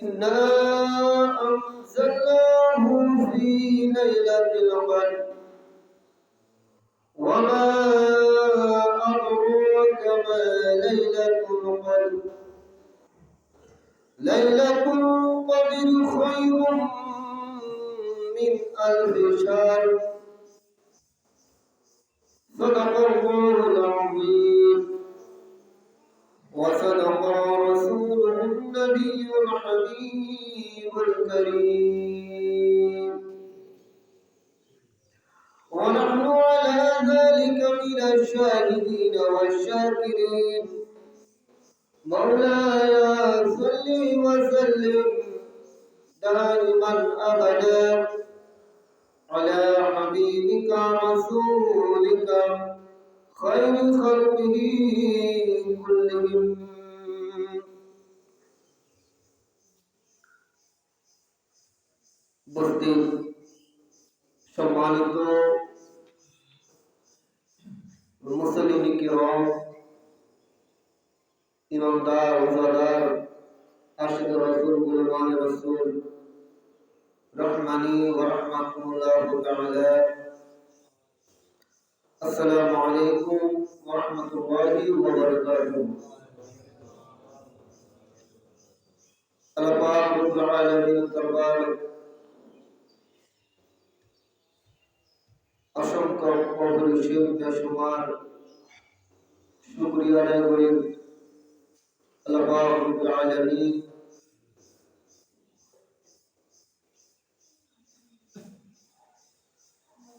إنا أنزلناه في ليلة القدر وما أدراك ما ليلة القدر ليلة القدر خير من ألف شهر صدق الله العظيم وصدق رسوله النبي الحبيب الكريم ونحن على ذلك من الشاهدين والشاكرين مولاي صل وسلم دائما أبدا على حبيبك رسولك خير خلقه كلهم বলতে সম্মানিত মুসলিম কিরাম ইমানদার ওয়াজাদার আশিক রাসূল গুলমান রাসূল রহমানি ওয়া রাহমাতুল্লাহি তাআলা আসসালামু আলাইকুম ওয়া রাহমাতুল্লাহি ওয়া বারাকাতুহু আল্লাহ পাক রব্বুল আলামিনের দরবারে অসংখ্য অপরিসীম বেশুমার শুকরিয়া আদায় করি আল্লাহ পাক রব্বুল আলামিন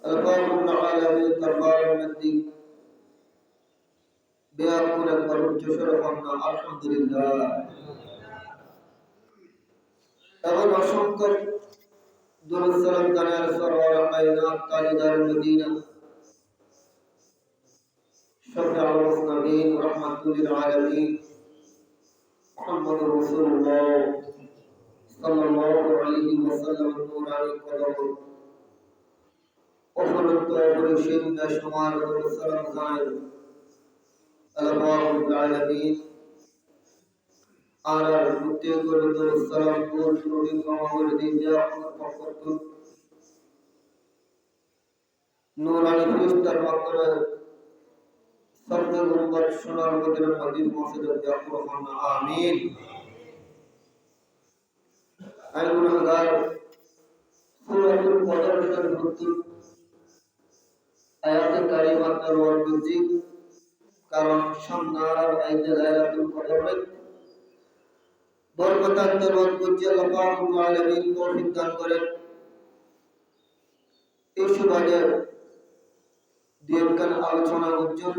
আল্লাহ পাক রব্বুল আলামিনের দরবারে মধ্যে বেয়াকুল একবার উচ্চ স্বরে বলনা আলহামদুলিল্লাহ এবং অসংখ্য দুরূদ সালাম জানার সরওয়ার কায়নাত তাজদার মদিনা শফিউল মুসলিমিন রাহমাতুল লিল আলামিন মুহাম্মদুর রাসূলুল্লাহ সাল্লাল্লাহু আলাইহি ওয়াসাল্লাম নূরানি কদম অফরত পরিশীল বেশুমার দুরূদ সালাম জানাই আল্লাহ রাব্বুল আলামিন আর মুক্তি করে দুরূদ সালাম কোন ত্রুটি ক্ষমা করে দিন যা পক্ষতুল নূরানি ফেরেশতার মাধ্যমে সবচেয়ে গুণবান সোনার মদিনার হাদিস মসজিদের জাফর খানা আমিন আই গুণগার সূরাতুল কদর শরীফ আয়াতে কারিমা তেলাওয়াত করছি কারণ সামনের আয়াতে লাইলাতুল কদর বরকতার তেলাওয়াত করছি আল্লাহ পাক রব্বুল আলামিন তৌফিক দান করেন এই সুবাদে দীর্ঘকাল আলোচনা উজ্জ্বল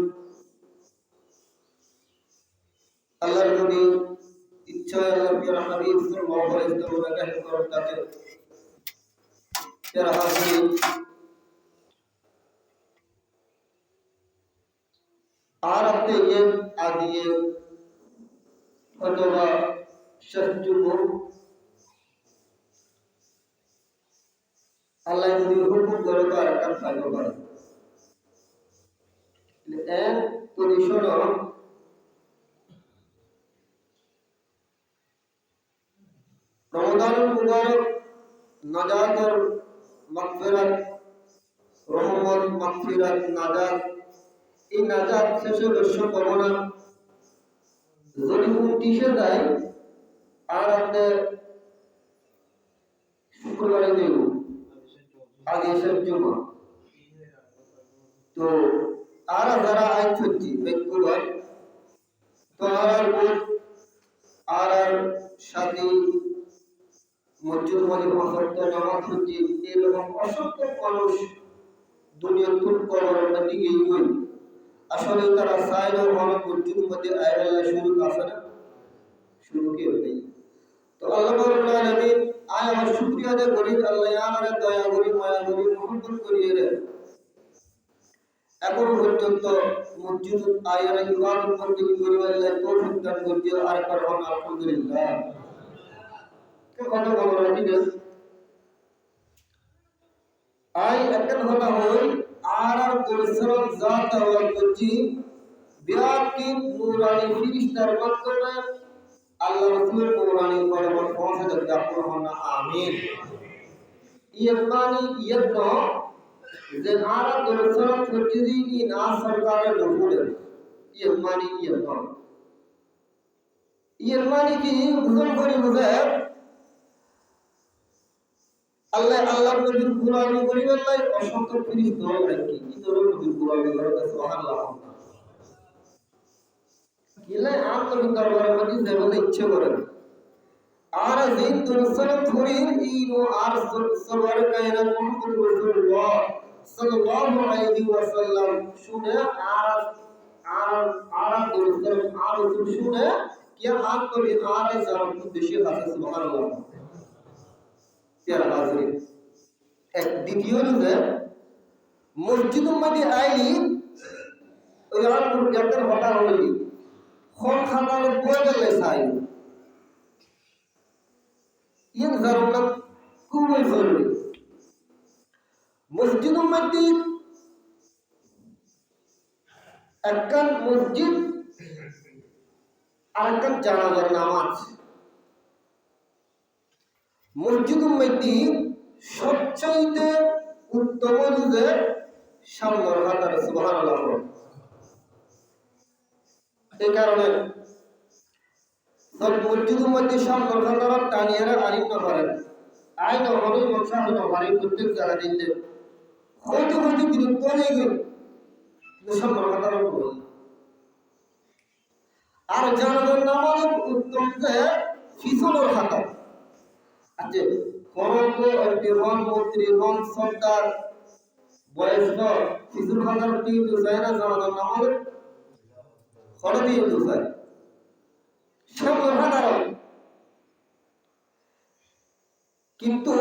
আল্লাহর নবী ইচ্ছায় আল্লাহর হাবিব সাল্লাল্লাহু আলাইহি ওয়াসাল্লাম কাছে করতে যারা হাজির আর আপনি ये आदिए অথবা সত্যযুগ আল্লাহ যদি হুকুম করে তো আর কাজ ফাইল করে এর পজিশন রমাদানুল মুবারক নাজাত আর মাগফিরাত রহমত মাগফিরাত নাজাত এই নাজাত শেষে রহস্য করোনা যদি টিসে যায় আর আপনি শুক্রবারে দেব আগে সবজমা তো আর যারা আইন হচ্ছে ব্যক্তিগত তো আর সাথে মসজিদ মালিক হজরত জামাত হচ্ছে এরকম অসংখ্য মানুষ দুনিয়া তুল করার দিকে এগোয় আসলে তারা চাইলেও অনেক মসজিদ মধ্যে আয়লা শুরু আছে না শুরু কি হয়ে তো আল্লাহ রাব্বুল আলামিন আয় আমার শুকরিয়া আদায় করি আল্লাহ আমারে দয়া করি মায়া করি মহব্বত করিয়ে রে এখন পর্যন্ত মসজিদ আয়লা ইবাদত করতে করিবার লাগে তৌফিক দান করতে আর করুন আলহামদুলিল্লাহ কথা বলবো ঠিক আছে আই একটা কথা হই আর পরিশ্রম জাত আর করছি বিরাট কি নূরানি ফিরিস্তার মাধ্যমে আল্লাহ রাসূলের কোরআনের পরামর্শ পৌঁছে দেবে আপনারা আমিন ইয়ামানি ইয়াদনো যে আর দরসরা ফজিদি কি না সরকারের নফুলের ইয়ামানি ইয়ামানি কি বুঝন করে বুঝে আল্লাহ নবীর কোরআনি করিবেন লাই অসংখ্য ফেরেশতা রাখি কি ধরো নবীর কোরআনি করতে সুবহানাল্লাহ কিলে আম নবীর দরবারে মধ্যে যেমন ইচ্ছে করেন আর যেই দরসরা ফরির ইনো আর সরওয়ার কায়নাত মুহাম্মদ রাসূলুল্লাহ সাল্লাল্লাহু আলাইহি ওয়াসাল্লাম শুনে আর দরসরা আর শুনে কি আর নবী আর যারা বেশি আছে সুবহানাল্লাহ এক দ্বিতীয় যে মসজিদ উম্মতি আইলি ওই রামপুর গেটের হঠাৎ হইলি খন খানার বয়ে গেলে চাই ইন জারুল্লাহ খুবই জরুরি মসজিদ উম্মতি একখান মসজিদ আর একখান জানাজার নামাজ মসজিদ উম্মতি সবচাইতে উত্তম রুজে সামনের হাতার সুবহানাল্লাহ এই কারণে সব মসজিদ উম্মতি সামনের হাতার টানিয়ারে আলিম না করেন আইন হলো মশা হলো বাড়ি প্রত্যেক জায়গা দিতে হয়তো বিরক্ত নেই গো সামনের হাতার আর জানাজার নামাজ উত্তম যে ফিসলের হাতা আছে করঙ্গ বিহন মন্ত্রী হন সরকার বয়স্ক শিশুর খাতার টিম দুসাই না জানাজার নামাজ খড় দিয়ে দুসাই সব সাধারণ কিন্তু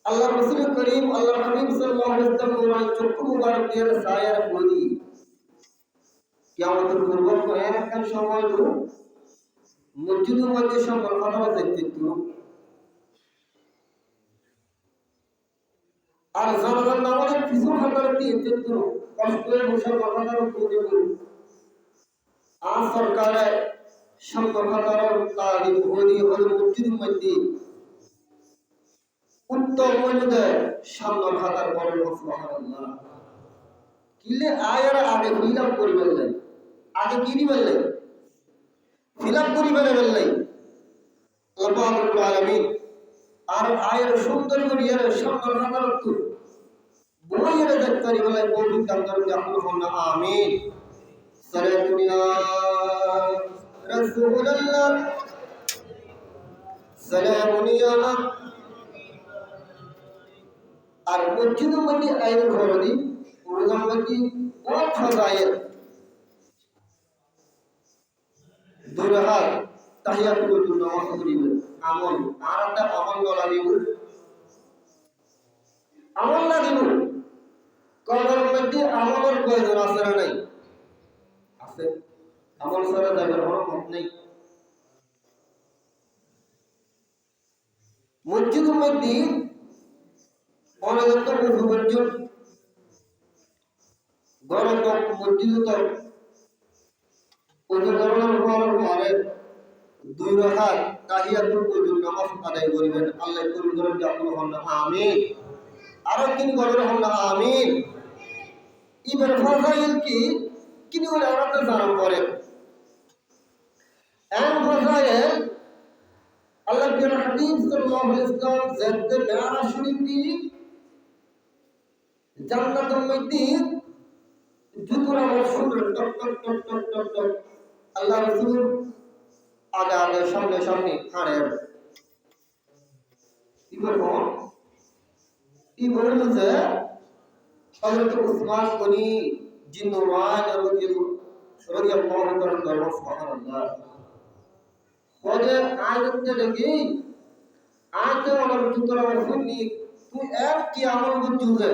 আল্লাহ রাসূল করিম আল্লাহ হাবিব সাল্লাল্লাহু আলাইহি ওয়াসাল্লাম চক্ষু মুবারক দিয়ে সায়ার বলি কিয়ামতের পূর্ব কয়েক একটা সময় মসজিদের মধ্যে সব কথা দেখতে আর জানাজার নামাজের পিছন হাতার দিয়ে কষ্টের বসে কথাটার উপরে আর সরকারের সংগঠনের তারিখ হলি হল মসজিদের মধ্যে উত্তম মহিলাদের সামনের হাতার বড় সুবহানাল্লাহ কিলে আয়ার আগে ফিলাপ করি বললেন আগে কি বললেন ফিলাপ করি বললেন আল্লাহ রাব্বুল আলামিন আর আয়ের সুন্দর করিয়ার সুন্দর হাতারত বইয়ের দেখতারি বলে বলি কান্দার আল্লাহুম্মা আমিন সালাতু ইয়া রাসূলুল্লাহ সালামু ইয়া আর মসজিদের মধ্যে আইন ঘরদি ওলামাতি বহুত ফাজাইল দুরাহাত তাহিয়াতুল নামাজ করিবেন আমল আর একটা আমল বলা দিব আমল না দিব কবর মধ্যে আমলের প্রয়োজন আছে না নাই আছে আমল ছাড়া যাইবার কোনো পথ নেই মসজিদের মধ্যে অনেক মুসলমান গরম মসজিদ তো ওই গরমের পরে দুই রাকাত তাহিয়াতুল ওযুর নামাজ আদায় করিবেন আল্লাহ কবুল করেন যে আপনি হন আমিন আর তিনি বলেন হন আমিন ইবার ফাজাইল কি কিনি বলে আমরা জানাম করেন এম ফাজাইল আল্লাহ নবী হাবিব সাল্লাল্লাহু আলাইহি ওয়াসাল্লাম জান্নাত মেরাজ শরীফ দি জান্নাতের মধ্যে জুতরা সুন্দর টক টক টক টক টক টক আল্লাহ রাসূল আগে আগে সামনে সামনে হাঁড়ের কি বলল যে হযরত উসমান গনি জিন্নুরান রাদিয়াল্লাহু তাআলা সুবহানাল্লাহ ওরে আয়াতে দেখি আয়াতে আমার জুতরা শুনি তুই এক কি আমল বুঝুছে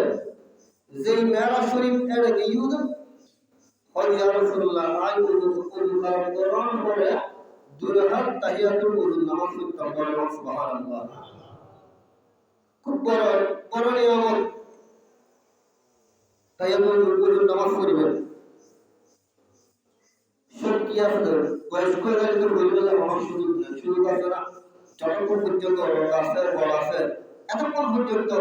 যেই মেরাজ শরীফ এর ইউজ হয় ইয়া রাসূলুল্লাহ আই কোরআন পড়ে দুরহাত তাহিয়াতুল ওযু নামাজ পড়তে বলেন সুবহানাল্লাহ খুব বড় নিয়ামত তাহিয়াতুল ওযু নামাজ পড়বেন কি আছে বয়স্ক হয়ে গেলে তো বলবে যে আমার সুযোগ নেই, সুযোগ আছে না, যতক্ষণ পর্যন্ত রোগ আছে বল আছে এতক্ষণ পর্যন্ত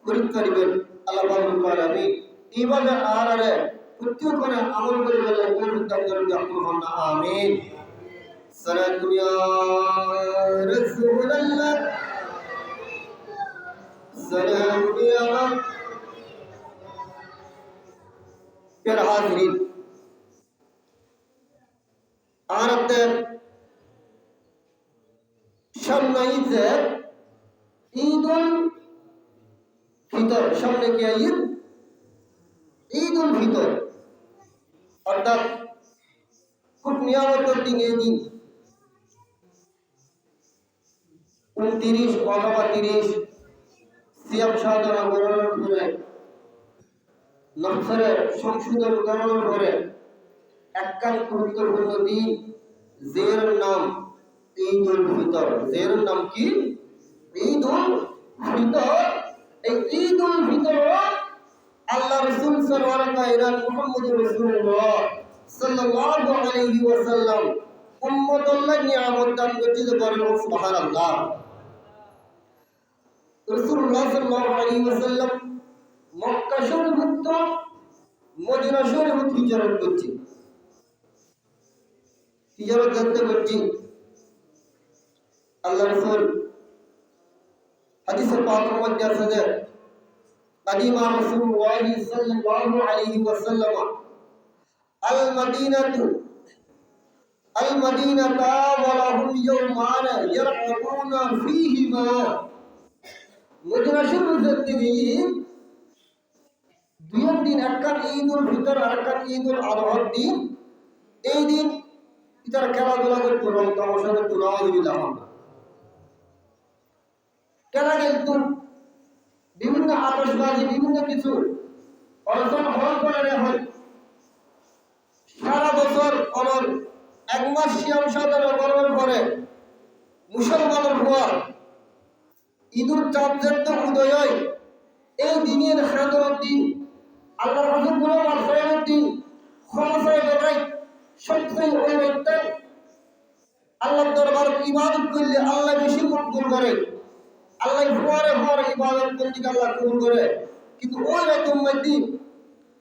পরীক্ষা দিবেন আল্লাহ পাক আলামিন। এইভাবে আর আরে প্রত্যেক করে আমল করে গেলে কোন দান করে আপনি হন না, আমিন। সালাতু ইয়া রাসূলুল্লাহ সালামু ইয়া প্যারা হাজিরিন। আর আপনার সামনে ঈদুল ফিতর, সামনে কি ঈদ? ঈদুল ফিতর, অর্থাৎ খুব নিয়ামতের দিন। এই দিন 29 অথবা 30 সিয়াম সাধনা করার পরে, নফসের সংশোধন করার পরে একখান গুরুত্বপূর্ণ দিন, যের নাম ঈদুল ফিতর। যের নাম কি? ঈদুল ফিতর। এই ঈদুল ফিতর আল্লাহ রাসূল মুহাম্মদুর রাসূলুল্লাহ সাল্লাল্লাহু আলাইহি ওয়াসাল্লাম উম্মতুল্লাহ নিয়ামত দান করতে পারেন। সুবহানাল্লাহ। রাসূলুল্লাহ সাল্লাল্লাহু আলাইহি ওয়াসাল্লাম মক্কা শরীফ থেকে মদিনা শরীফ হিজরত করছে। হিজরত করতে করতে আল্লাহ রাসূল হাদিসে পাকের মধ্যে আছে, قدم رسول الله صلى الله عليه وسلم المدينة ولهم يومان يرعبون فيهما। মদিনা শরীফের দিকে দুই দিন, একখান ঈদুল ফিতর আর একখান ঈদুল আযহার দিন। এই দিন তারা খেলাধুলা করতো, রং তামাশা করতো, নাউযুবিল্লাহ। খেলা খেলতো, বিভিন্ন আতশবাজি, বিভিন্ন কিছু অর্জন হল করে হয়। সারা বছর অনর এক মাস সিয়াম সাধনা করার পরে মুসলমানের হওয়া ঈদুল চাঁদের তো উদয় হয়। এই দিনের খাদরের দিন, আল্লাহর রাসূল গুলাম ফেরানোর দিন, ক্ষমাশয় বেটাই সত্যই ওই ব্যক্তি আল্লাহর দরবার ইবাদত করলে আল্লাহ বেশি কবুল করে। আল্লাহ ফুয়ারে ফুয়ারে ইবাদত করতে আল্লাহ কবুল করে। কিন্তু ওই রকম দিন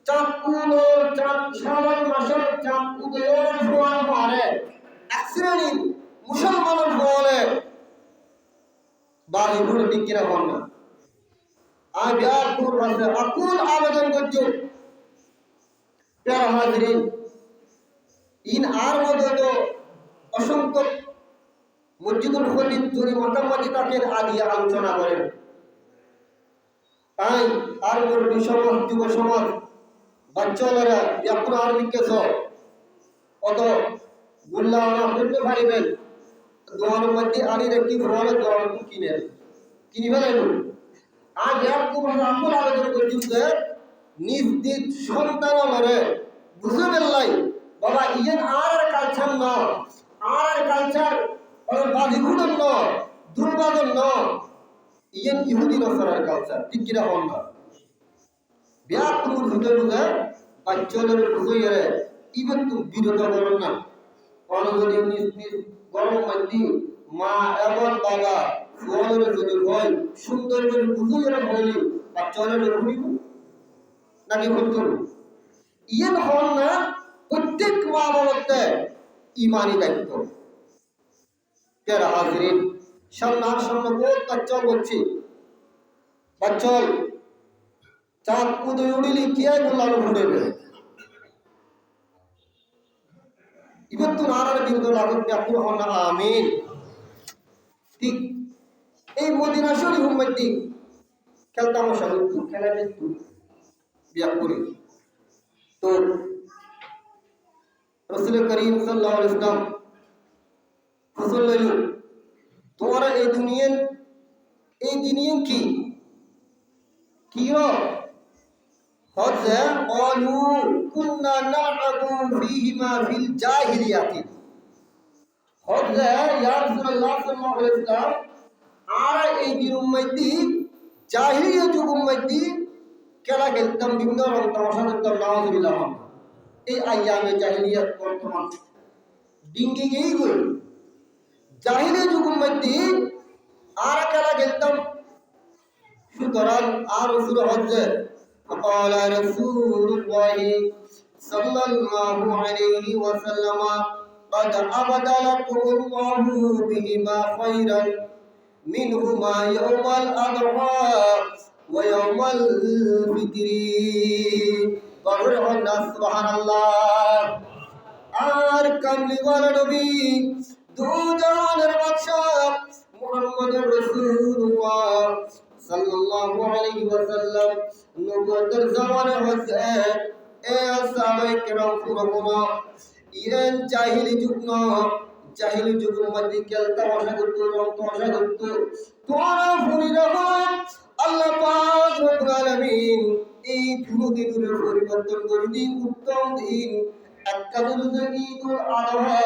চাঁদ উদয়, চাঁদ শাবান মাসের চাঁদ উদয়ের ফুয়ারে ফুয়ারে এক শ্রেণীর মুসলমানের ফলে বাড়ি ঘুরে বিক্রি হন না। আমি আকুল আবেদন করছি প্যারা হাজিরিন, ইন আর মধ্যে তো অসংখ্য মসজিদুল খলিল যদি মোটামুটি তাকে আদি আলোচনা করেন। তাই আর মুরব্বী সমাজ, যুব সমাজ, বাচ্চারা এখন আর লিখেছ অত গুল্লাওয়ানা করতে পারিবেন। দোয়ানোর মধ্যে আনির একটি ফল দোয়ানো কিনি ফেলেন। আজ একটু আকুল আবেদন করছি যে নিজ নিজ সন্তান বুঝে ফেললাই বাবা ইয়েন আর কালচার ন, আর কালচার বাধিঘুটন ন, দুর্বাদন ন, ইয়েন ইহুদি নসরার কালচার, ঠিক কিনা হন না। ব্যাগ তুমি বুঝে বুঝে বাচ্চাদের বুঝে ইভেন তুমি বিরত করেন না। যদি নিজ নিজ গরম মধ্যে মা এবং বাবা ফুয়ালের যদি হয় সুন্দর করে বুঝে বলি বাচ্চাদের ঘুরিব নাকি বলতো ইয়েন হন না। প্রত্যেক মা বাবাতে ইমানি দায়িত্ব। প্যারা হাজিরিন, সামনে বহুত বাচ্চা বলছি, বাচ্চল চাঁদ উদয় উড়িলি কে গোলানো ঘুরেবে ইভেন তো নারার বিরুদ্ধে লাগুন ব্যাকুল হন না, আমিন। ঠিক এই মদিনা শরীফ মধ্যে খেলতামশা করতো, খেলা দেখতো, বিয়া করি। তো রাসূল করিম সাল্লাল্লাহু আলাইহি ওয়াসাল্লাম রাসূলুল্লাহ তোমরা এই দুনিয়া কি কিও হযা ক্বালু কুননা না'বু ফীহিমা ফিল জাহিলিয়াতি। হযা ইয়া রাসূলুল্লাহ সাল্লাল্লাহু আলাইহি ওয়াসাল্লাম আর এই দিনের মধ্যে জাহিলিয়া যুগের মধ্যে খেলা খেলতাম, বিভিন্ন রং তামাশা করতাম, নাউযুবিল্লাহ। এই আইয়ামে জাহিলিয়াত বর্তমান ডিঙ্গি গিয়ে গই জাহিলি যুগের মধ্যে আর খেলা খেলতাম সুতরাং আর শুরু হচ্ছে فقال رسول الله صلى الله عليه وسلم قد أبدلكم الله بهما خيرا منهما يوم الأضحى ويوم الفطر فقال سبحان الله আর কামলিওয়ালা নবী দুজাহানের বাদশা মুহাম্মদুর রাসূলুল্লাহ সাল্লাল্লাহু আলাইহি ওয়াসাল্লাম নবুয়তের জামানে হচ্ছে এ সাহাবায়ে কেরাম পুরোনো ইরান জাহিলি যুগের মধ্যে খেলতা ভাষা করতো রং ভাষা করতো তোরা ভুলি রাখো আল্লাহ পাক রব্বুল আলামিন এই পুরো দিনের পরিবর্তন করে দিন উত্তম দিন একটা হচ্ছে ঈদুল আযহা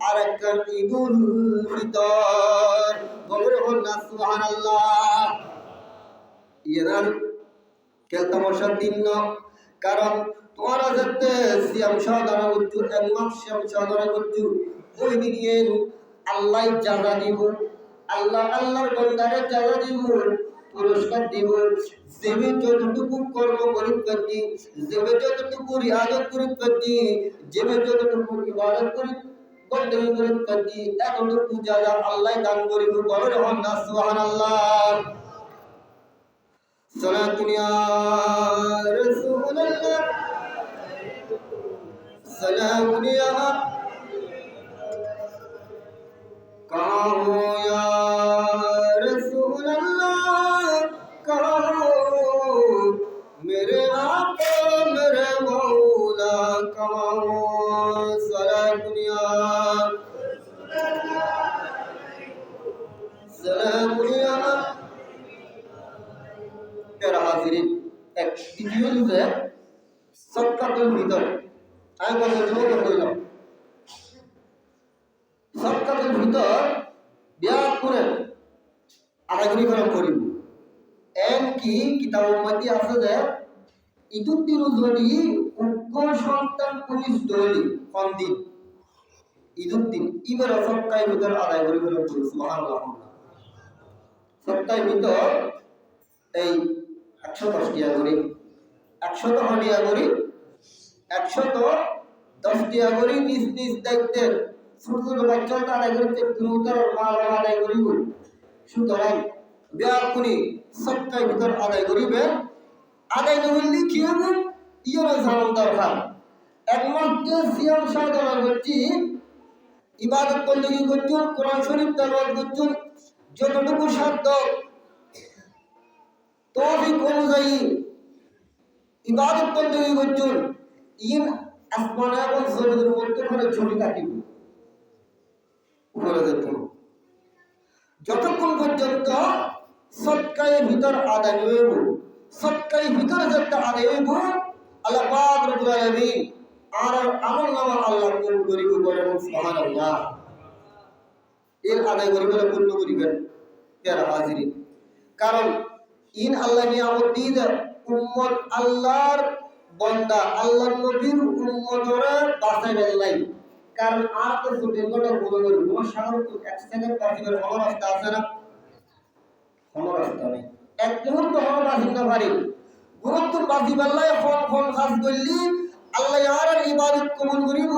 আর একটা ঈদুল ফিতর বলে না সুবহানাল্লাহ ইয়ার খেলতা মশার দিন না কারণ তোমরা যাতে সিয়াম সাধনা করছো এক মাস সিয়াম সাধনা করছো ওই দিন আল্লাহ জাযা দিব আল্লাহর বান্দারে জাযা দিব পুরস্কার দিব যেবে যতটুকু কর্ম করিত করছি যেবে যতটুকু রিয়াজত করিত করছি যেবে যতটুকু ইবাদত করিত বন্দেগী করিত করছি এতটুকু জাযা আল্লাহ দান করিব বলে রহমান না সুবহানাল্লাহ সালাতুন ইয়া রাসূলুল্লাহ সালামুন ইয়া কাহো ইয়া मेरे आका मेरे मौला कहो सारा दुनिया सलाम दुनिया तेरा हाजिरिन एक वीडियो है সদকাতুল ভিতর আমি বলতে জোর কইলাম সদকাতুল ভিতর ব্যাগ করে আগাগরি করিব এমনকি কিতাবের মধ্যে আছে যে ঈদুল দিন যদি উগ্র সন্তান পুলিশ দৌড়ি কোন দিন ঈদুল দিন এবার সপ্তাহে ভিতর আদায় করে ফেলেন সুবহানাল্লাহ সপ্তাহে ভিতর এই 110 টাকা করে 100 টাকা করে 110 টাকা করে নিজ নিজ দায়িত্বের ছোট ছোট বাচ্চারা আদায় করতে কিলোমিটার মাল আদায় করিব সুতরাং ব্যাকুনি সপ্তাহে ভিতর আদায় করিবেন আদায় না করলে কি হবে ইয়রা জানান দরকার একমাত্র সিয়াম সাধনা করছি ইবাদত বন্দেগী করছুন কোরআন শরীফ তেলাওয়াত করছুন যতটুকু সাধ্য তৌফিক অনুযায়ী ইবাদত বন্দেগী করছুন ইন আসমানে এবং জমিনের মধ্যখানে ঝুলি থাকিব উপরে যেত যতক্ষণ পর্যন্ত সৎকায়ের ভিতর আদায় হইব সৎকায়ের ভিতরে যেটা আদায় হইব আল্লাহ পাক রব্বুল আলামিন আর আমল নামা আল্লাহ কবুল করিব বলে সুবহানাল্লাহ এর আদায় করিবেন পূর্ণ করিবেন প্যারা হাজিরিন কারণ ইন আল্লাহ নিয়ামত দিয়ে উম্মত আল্লাহর বান্দা আল্লাহর নবীর উম্মতরা বাঁচাইবেন লাই কারণ আর তো ছুটে গেলে বলে গেল কোনো সামর্থ্য এক সেকেন্ড বাঁচিবার কোনো রাস্তা আছে না কোনো রাস্তা নেই এক মুহূর্ত কোনো বাঁচিব না পারি গুরুত্ব বাঁচিবার লাই ফোন কাজ করলি আল্লাহ আর ইবাদত কবুল করিব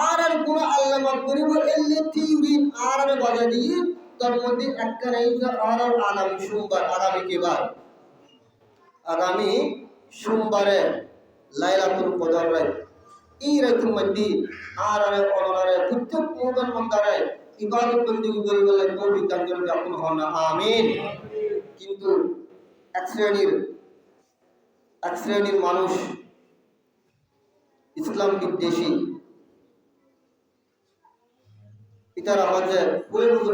আর কোন আল্লাহ মাফ করিব এলে থিউরিন আর বাজা দিয়ে তার মধ্যে একটা নেই যে আর আগামী সোমবার আগামী কেবার আগামী সোমবারে লাইলাতুল কদর রাত এই রাতের মধ্যে আর অনরারে প্রত্যেক মুমিন বান্দারে ইবাদত বন্দেগী করিবার লাগি তৌফিক দান করবে আপনি হন না আমিন কিন্তু এক শ্রেণীর মানুষ ইসলাম বিদ্বেষী ইতারা হচ্ছে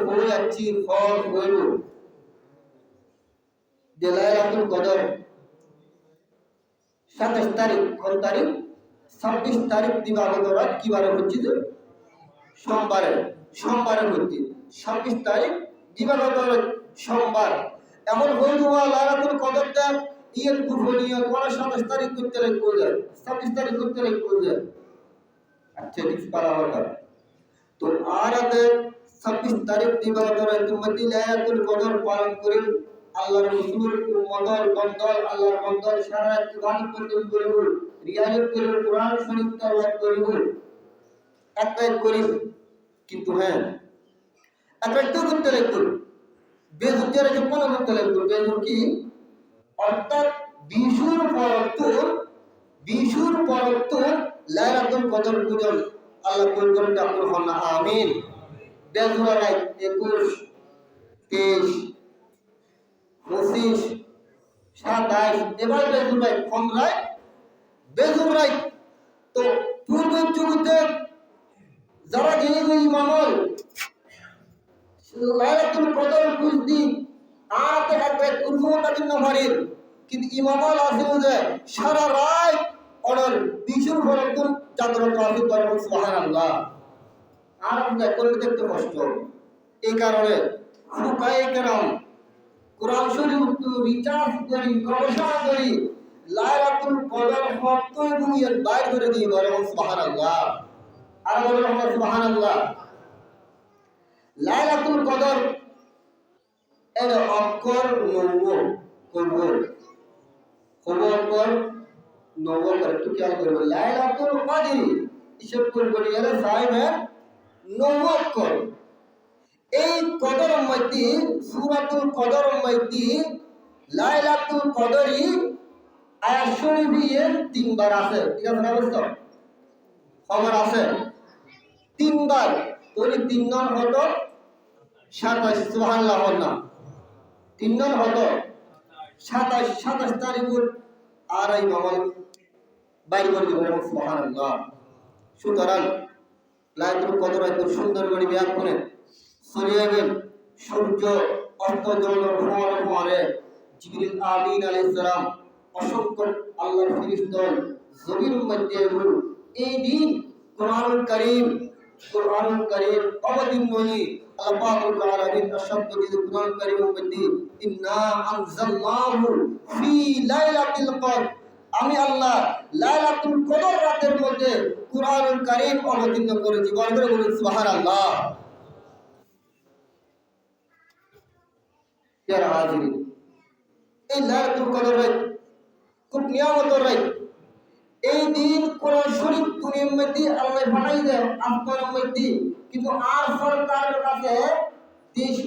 বলে যাচ্ছি ফল হইল যে লাইলাতুল কদর 27 তারিখ কোন তারিখ 26 তারিখ দিবাগত রাত কিবারে হচ্ছে যে সোমবারের মধ্যে 26 তারিখ দিবাগত রাত সোমবার এমন হইল লাইলাতুল কদরটা ইয়ের কুফরিয়া কোন 27 তারিখ করতে লাগবে 26 তারিখ করতে লাগবে আচ্ছা ঠিক পারা হবে তো আরাতে 26 তারিখ দিবাগত রাইতুমতি লায়াতুল কদর পালন করে আল্লাহর রাসূল উম্মতের বন্দর আল্লাহর বন্দর সারা ইবাদত করতে করিব রিয়াজত করিব কোরআন শরীফ তেলাওয়াত করিব একটাই করিব কিন্তু হ্যাঁ একটাই তো করতে লাগবে বেজুতের যে কোন করতে লাগবে বেজু কি অর্থাৎ বিশুর পরত্ব লাইলাতুল কদর পূজন আল্লাহ কবুল করুন আপনার হন আমিন বেজুরা রাত 21 23 25 27 এবার বেজুরাই কমরাই বেজুরাই তো পূর্বের যুগতে যারা গিয়ে ইমামল লাইলাতুল কদর বুঝদি আতে একবার উর্ফুটা কিনা মারির কিন্তু ইমামল আসিল যে সারা রাত অর্ডার বিশুর ফরতুন জাগ্রত আসিল দরবার সুবহানাল্লাহ আর আমরা করতে দেখতে কষ্ট এই কারণে ফুকায়ে কেরাম কোরআন শরীফ রিচার্জ করি গবেষণা করি লাইলাতুল কদর ফরত এবং এর বাইরে করে দিয়ে দরবার সুবহানাল্লাহ আর বলেন আমরা সুবহানাল্লাহ লাইলাতুল কদর এর অক্ষর নব্বই অক্ষর নব্বই একটু খেয়াল করবেন লাইলাতুল কদর হিসাব করবেন এর সাইবের নব্বই অক্ষর এই কদর মধ্যে সূরাতুল কদর মধ্যে লাইলাতুল কদরই আয়াত শরীফে তিনবার আছে ঠিক আছে না বুঝছো খবর আছে তিনবার তোর তিন নং হতো 27 সুবহানাল্লাহ না তিন নং হতো 27 তারিখ আর এই মামল বাইর করে দিবেন সুবহানাল্লাহ সুতরাং লাইলাতুল কদর এত সুন্দর করে বিয়ার করে সরিয়াবেন সূর্য অস্ত যাওয়ার পরে জিবরিল আমিন আলাইহিস সালাম অসংখ্য আল্লাহর ফেরেশতা জমির মধ্যে এই দিন কুরআনুল কারীম অবতীর্ণ আল্লাহ পাক রব্বুল আলামিন শব্দ দিয়ে কুরআনুল কারীমের মধ্যে ইন্না আনজালনাহু ফি লাইলাতিল কদর আমি আল্লাহ লাইলাতুল কদর রাতের মধ্যে কুরআনুল কারীম অবতীর্ণ করেছি বলবেন সুবহানাল্লাহ প্যারা হাজির এই লাইলাতুল কদর রাত খুব নিয়ামতের রাত এই দিন কোরআন শরীফ দুনিয়ার মধ্যে আল্লাহ বানাই দেয় আসমানের মধ্যে কিন্তু আর সরকারের কাছে 23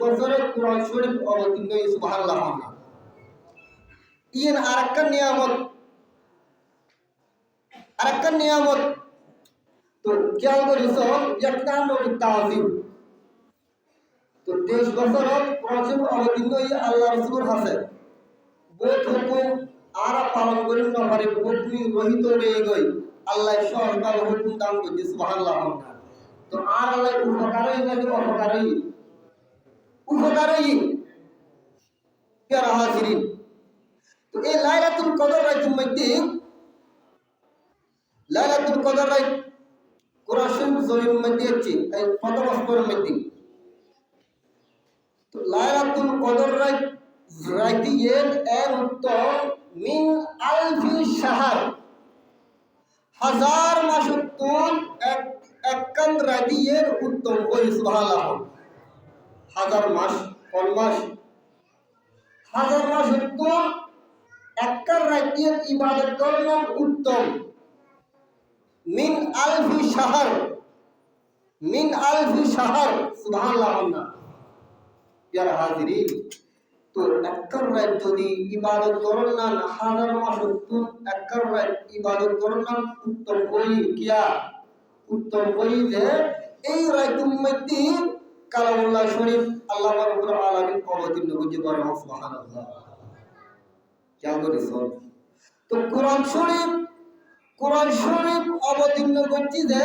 বছরে কোরআন শরীফ অবতীর্ণ সুবহানাল্লাহ না ইন আরেকটা নিয়ামত তো খেয়াল করিস একটা নবী তাওয়াজিব তো 23 বছর কোরআন শরীফ অবতীর্ণ আল্লাহ রাসূলের কাছে বহুত হুকুম আর পালন করেন না পারে ভূমি রহিত রয়ে গই আল্লাহ সরকার হুকুম দান করতে সুবহানাল্লাহ তো আর আল্লাহ উপকারই নাকি উপকারই প্যারা হাজিরিন তো এই লাইলাতুল কদর রাতের মধ্যে লাইলাতুল কদর রাত কোরআন শরীফ জমির মধ্যে আছে এই কত বছরের মধ্যে তো লাইলাতুল কদর রাত রাইতিয়ের এর উত্তম মিন আলফি শাহর হাজার মাস উত্তম এককান রাইতিয়ের উত্তম ওই সুবহানাল্লাহ হাজার মাস কোন মাস হাজার মাস উত্তম এককান রাইতিয়ের ইবাদত করলাম উত্তম মিন আলফি শাহর সুবহানাল্লাহ না প্যারা হাজিরিন তো একর রাত যদি ইবাদত করেন না হাজার মাস উত্তম একর রাত ইবাদত করেন না উত্তম করি যে এই রাতের মধ্যে কালামুল্লাহ শরীফ আল্লাহ রাব্বুল আলামিন অবতীর্ণ করতে পারেন সুবহানাল্লাহ খেয়াল করিস তো কোরআন শরীফ অবতীর্ণ করতে যে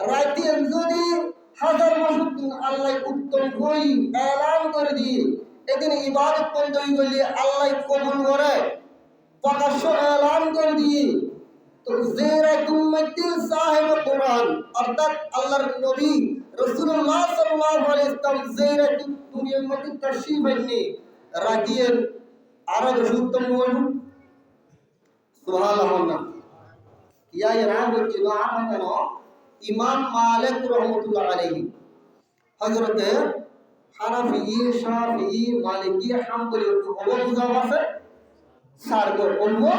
রাতে যদি হাজার মাস আল্লাহ উত্তম করি এলান করে দিয়ে এদিন ইবাদত বন্ধই করলে আল্লাহ কবুল করে প্রকাশ্য এলান করে দিয়ে তো যে রাতুল মধ্যে সাহেব কোরআন অর্থাৎ আল্লাহর নবী রাসূলুল্লাহ সাল্লাল্লাহু আলাইহি ওয়াসাল্লাম যে রাতুল দুনিয়ার মধ্যে তাশরীফ আননি রাতের আরো উত্তম বলুন সুবহানাল্লাহ ইয়া রাত হচ্ছে না আর কেন ইমাম মালিক রহমতুল্লাহ আলাইহি হযরতে হানাফি শাফিঈ মালিকি হাম্বলি ওয়াজব আছে সারগো বলবো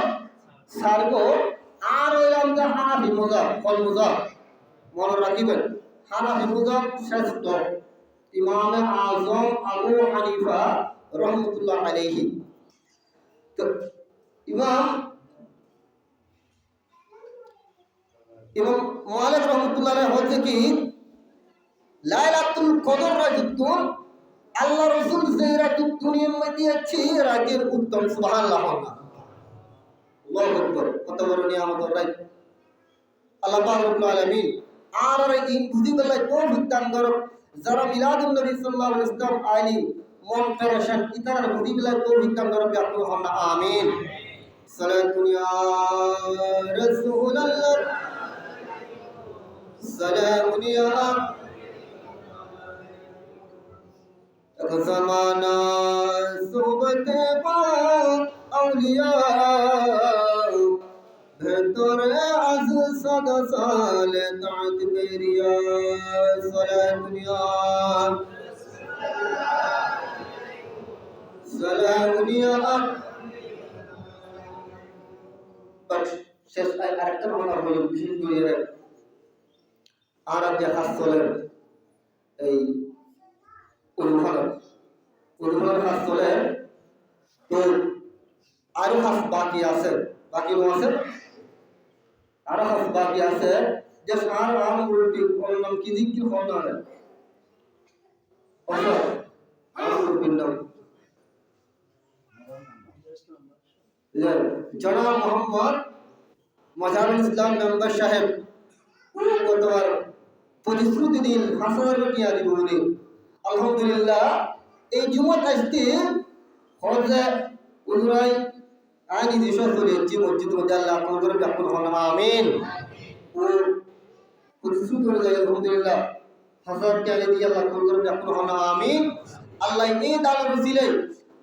সারগো আর ওইলাম যে হানাফি মজাব কল মজাব মনে রাখিবেন হানাফি মজাব শ্রেষ্ঠ ইমাম আজম আবু হানিফা রহমতুল্লাহ আলাইহি তো ইমাম মালিক রহমতুল্লাহ আলাইহি হচ্ছে কি লাইলাতুল কদর রাজুতুন আল্লাহ রাসূল যে রাতুল দুনিয়ার মধ্যে আছে রাতের উত্তম সুবহানাল্লাহ আল্লাহু আকবার কত বড় নিয়ামত রাত আল্লাহ পাক রব্বুল আলামিন আর এই বুঝিবেলা তৌফিক দান করুক যারা মিলাদুন নবী সাল্লাল্লাহু আলাইহি ওয়াসাল্লাম আইলি মন পেরেশান ইতারা বুঝিবেলা তৌফিক দান করুক আপনি হন আমিন সালাতুন ইয়া রাসূলুল্লাহ সালামুন ইয়া ज़माना सोबत औलिया बेहतर अज सदा साल ताज मेरिया सलामुनिया सलामुनिया बट শেষ আরেকটা ভালো হবে বিশেষ করে আর যে হাসলের এই উলুফার কাজ চলে তো আরো কাজ বাকি আছে আরো কাজ বাকি আছে যে সার আম উল্টি করলাম কি জিকির করলাম জনাব মোহাম্মদ মজারুল ইসলাম মেম্বার সাহেব গতবার প্রতিশ্রুতি দিন হাসানের নিয়ে দিব উনি আলহামদুলিল্লাহ এই জুমাত আসতে হজে উজরাই আইনি দিশা চলেছি মসজিদ মধ্যে আল্লাহ করে ব্যাকুল হন আমিন ও প্রতিশ্রুতি অনুযায়ী আলহামদুলিল্লাহ হাজার টাকা দিয়ে আল্লাহ করে ব্যাকুল হন আমিন আল্লাহ এই দান রসিলে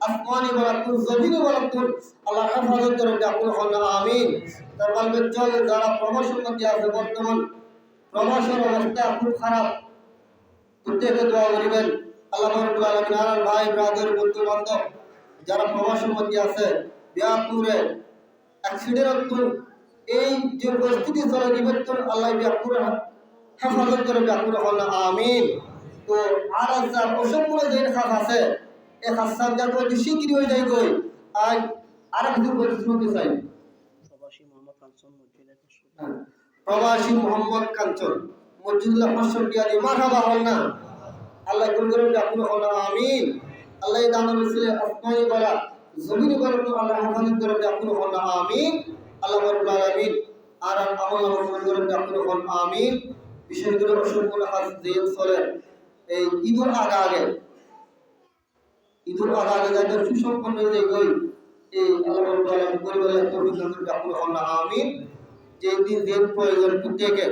আসমানি বলাতুন জমিনি বলাতুন আল্লাহ হেফাজত করে ব্যাকুল হন আমিন তার বলবে চল যারা প্রমোশন মধ্যে আছে বর্তমান প্রমোশন অবস্থা খুব খারাপ প্রত্যেকে দোয়া করিবেন আল্লাহ রাব্বুল আলামিন আর ভাই ব্রাদার বন্ধু বান্ধব যারা প্রবাসের মধ্যে আছে বিয়াপুরে অ্যাক্সিডেন্ট এই যে পরিস্থিতি চলে নিবর্তন আল্লাহ বিয়াপুরে হেফাজত করে বিয়াপুরে হল আমিন তো আর যা অসম্পূর্ণ যে খাস আছে এই খাসান যা তো শীঘ্রই হয়ে যায় গই আজ আর কিছু প্রতিশ্রুতি চাই প্রবাসী মোহাম্মদ কাঞ্চন মসজিদুল্লাহ ফসলিয়াদি মারহাবা হল না আল্লাহ কোন করে আপনি হল আমিন আল্লাহ দান রসুলের আসমানি বলা জমিনি বলা আল্লাহ হেফাজত করে আপনি হল আমিন আল্লাহ রাব্বুল আলামিন আর আমল নামা করে আপনি হল আমিন বিশেষ করে অসম্পূর্ণ কাজ যেন চলে এই ঈদুল আগে যাদের সুসম্পন্ন হয়ে গই এই আল্লাহ রাব্বুল আলামিন পরিবারের তৌফিক দান করে আপনি হল আমিন যে দিন যেন প্রয়োজন প্রত্যেকে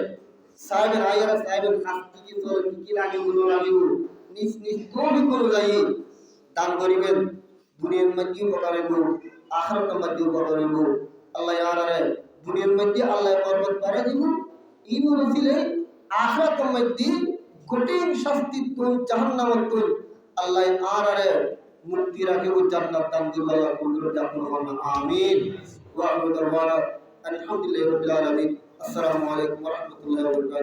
সাহেবের আয়ারা সাহেবের কাজ কি চলে কি লাগে গুলো লাগে নিজ নিজ তৌফিক অনুযায়ী দান করিবেন দুনিয়ার মধ্যে উপকার হইব আখিরাতের মধ্যে উপকার হইব আল্লাহ ইয়ারে দুনিয়ার মধ্যে আল্লাহ বরকত করে দিব ঈদ রসিলে আখিরাতের মধ্যে কঠিন শাস্তি তুন জাহান্নামের তুন আল্লাহ ইয়ারে মুক্তি রাখে ও জান্নাত দান করবে আল্লাহ কুদরত আপনি আমিন ওয়া আখিরু দাওয়ানা আলহামদুলিল্লাহি রাব্বিল আলামিন আসসালামু আলাইকুম ওয়া রাহমাতুল্লাহি ওয়া বারাকাতুহু